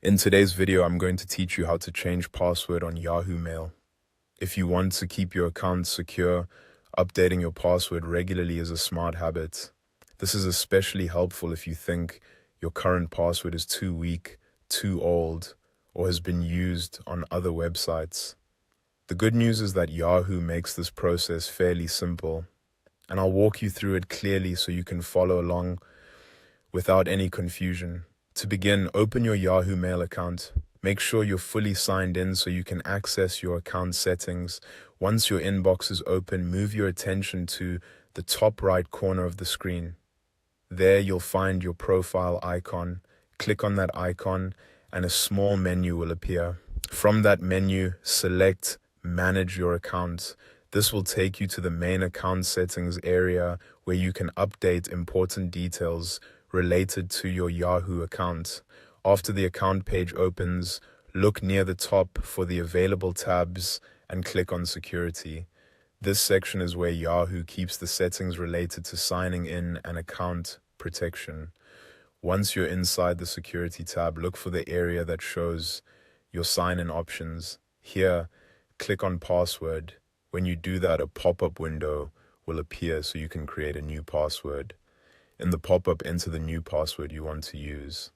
In today's video, I'm going to teach you how to change password on Yahoo Mail. If you want to keep your account secure, updating your password regularly is a smart habit. This is especially helpful if you think your current password is too weak, too old, or has been used on other websites. The good news is that Yahoo makes this process fairly simple, and I'll walk you through it clearly so you can follow along without any confusion. To begin, open your Yahoo Mail account. Make sure you're fully signed in so you can access your account settings. Once your inbox is open, move your attention to the top right corner of the screen. There you'll find your profile icon. Click on that icon and a small menu will appear. From that menu, select Manage Your Account. This will take you to the main account settings area where you can update important details related to your Yahoo account. After the account page opens, look near the top for the available tabs and click on Security. This section is where Yahoo keeps the settings related to signing in and account protection. Once you're inside the Security tab, look for the area that shows your sign-in options. Here, click on Password. When you do that, a pop-up window will appear so you can create a new password. In the pop-up, enter the new password you want to use.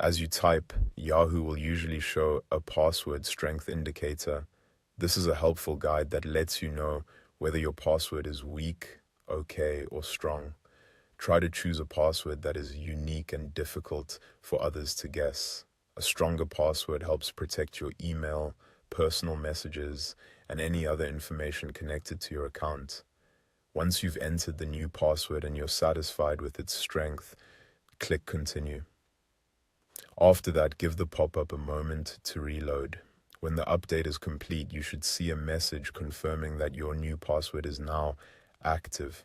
As you type, Yahoo will usually show a password strength indicator. This is a helpful guide that lets you know whether your password is weak, okay, or strong. Try to choose a password that is unique and difficult for others to guess. A stronger password helps protect your email, personal messages, and any other information connected to your account. Once you've entered the new password and you're satisfied with its strength, click Continue. After that, give the pop-up a moment to reload. When the update is complete, you should see a message confirming that your new password is now active.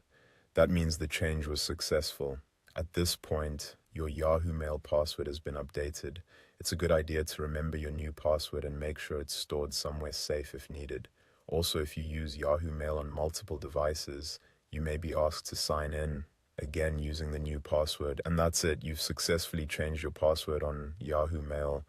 That means the change was successful. At this point, your Yahoo Mail password has been updated. It's a good idea to remember your new password and make sure it's stored somewhere safe if needed. Also, if you use Yahoo Mail on multiple devices, you may be asked to sign in again using the new password. And that's it. You've successfully changed your password on Yahoo Mail.